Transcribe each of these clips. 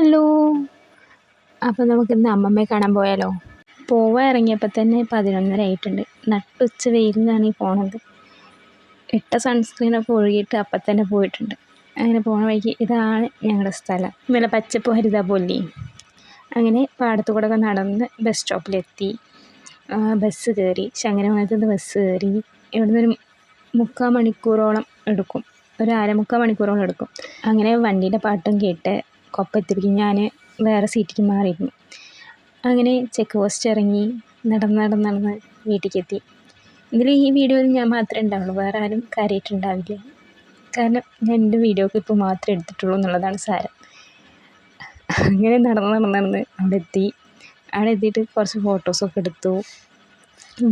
Hello, അപ്പോൾ നമുക്കിന്ന് അമ്മമ്മയെ കാണാൻ പോയാലോ? പോവാൻ ഇറങ്ങിയപ്പോൾ തന്നെ 11:30 ആയിട്ടുണ്ട്. നട്ടുച്ച വെയിലിനാണ് ഈ പോണത്. ഇട്ട സൺസ്ക്രീനൊക്കെ ഒഴുകിയിട്ട് അപ്പം തന്നെ പോയിട്ടുണ്ട്. അങ്ങനെ പോണ വഴിക്ക് ഇതാണ് ഞങ്ങളുടെ സ്ഥലം. നല്ല പച്ചപ്പ് ഹരിതാപോലി. അങ്ങനെ പാടത്തു കൂടെ ഒക്കെ നടന്ന് ബസ് സ്റ്റോപ്പിലെത്തി. ബസ് കയറി, ശങ്കരമംഗലത്ത് നിന്ന് ബസ് കയറി. ഇവിടുന്ന് ഒരു 3/4 മണിക്കൂറോളം എടുക്കും, ഒരു 1/4 മണിക്കൂറോളം എടുക്കും. അങ്ങനെ വണ്ടിയുടെ പാട്ടും കേട്ട് കൊപ്പത്തിരിക്കും. ഞാൻ വേറെ സീറ്റിലേക്ക് മാറിയിരുന്നു. അങ്ങനെ ചെക്ക് പോസ്റ്റ് ഇറങ്ങി നടന്ന് വീട്ടിലേക്കെത്തി. ഈ വീഡിയോയിൽ ഞാൻ മാത്രമേ ഉണ്ടാവുള്ളൂ, വേറെ ആരും കാര്യമായിട്ടുണ്ടാവില്ല. കാരണം ഞാൻ എൻ്റെ വീഡിയോ ക്ലിപ്പ് മാത്രമേ എടുത്തിട്ടുള്ളൂ എന്നുള്ളതാണ് സാരം. അങ്ങനെ നടന്ന് അവിടെ എത്തി. അവിടെ എത്തിയിട്ട് കുറച്ച് ഫോട്ടോസൊക്കെ എടുത്തു.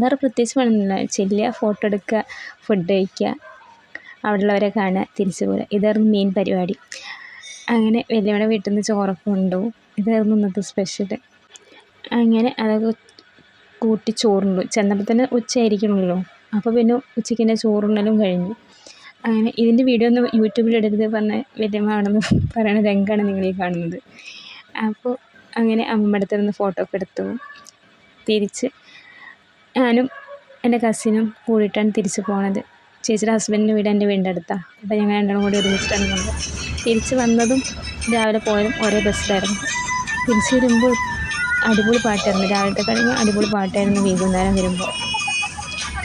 വേറെ പ്രത്യേകിച്ച് പണിയൊന്നുമില്ല. ചെല്ലുക, ഫോട്ടോ എടുക്കുക, ഫുഡ് കഴിക്കുക, അവിടെയുള്ളവരെ കാണുക, തിരിച്ചു പോരുക. ഇതായിരുന്നു മെയിൻ പരിപാടി. അങ്ങനെ വലിയമ്മയുടെ വീട്ടിൽ നിന്ന് ചോറൊക്കെ കൊണ്ടുപോകും. ഇതായിരുന്നു ഇന്നത്തെ സ്പെഷ്യൽ. അങ്ങനെ അതൊക്കെ കൂട്ടി ചോറുണ്ടു. ചെന്നപ്പോൾ തന്നെ ഉച്ചയായിരിക്കണമല്ലോ, അപ്പോൾ പിന്നെ ഉച്ചയ്ക്ക് തന്നെ ചോറുണ്ണലും കഴിഞ്ഞു. അങ്ങനെ ഇതിൻ്റെ വീഡിയോ ഒന്നും യൂട്യൂബിൽ ഇടരുത് പറഞ്ഞ വലിയമ്മ ആണെന്ന് പറയണ രംഗമാണ് നിങ്ങളീ കാണുന്നത്. അപ്പോൾ അങ്ങനെ അമ്മമ്മയുടെ അടുത്ത് നിന്ന് ഫോട്ടോ ഒക്കെ എടുത്തു. തിരിച്ച് ഞാനും എൻ്റെ കസിനും കൂടിയിട്ടാണ് തിരിച്ച് പോണത്. ചേച്ചിയുടെ ഹസ്ബൻഡിൻ്റെ വീട് എൻ്റെ വീടിൻ്റെ അടുത്താണ്. അപ്പോൾ ഞങ്ങൾ രണ്ടും കൂടി ഒരുമിച്ചിട്ടാണ് പോകുന്നത്. തിരിച്ച് വന്നതും രാവിലെ പോയതും ഒരേ ബസ്സിലായിരുന്നു. തിരിച്ച് വരുമ്പോൾ അടിപൊളി പാട്ടായിരുന്നു. രാവിലത്തെ കഴിഞ്ഞ് അടിപൊളി പാട്ടായിരുന്നു. വൈകുന്നേരം വരുമ്പോൾ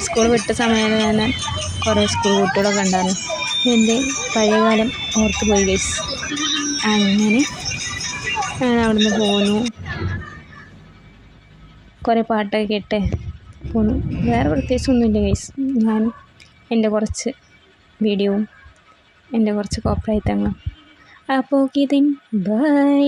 സ്കൂൾ വിട്ട സമയത്ത് ഞാൻ കുറേ സ്കൂൾ കുട്ടികളൊക്കെ ഉണ്ടായിരുന്നു. എൻ്റെ പഴയകാലം ഓർത്ത് പോയി ഗൈസ്. അങ്ങനെ ഞാൻ അവിടെ നിന്ന് പോന്നു. കുറേ പാട്ടൊക്കെ കേട്ട് പോന്നു. വേറെ പ്രത്യേകിച്ചൊന്നുമില്ല ഗൈസ്. ഞാൻ എൻ്റെ കുറച്ച് വീഡിയോവും എൻ്റെ കുറച്ച് കോപ്രായത്തങ്ങളും. അപ്പോൾ ഓക്കെ ദെൻ ബൈ.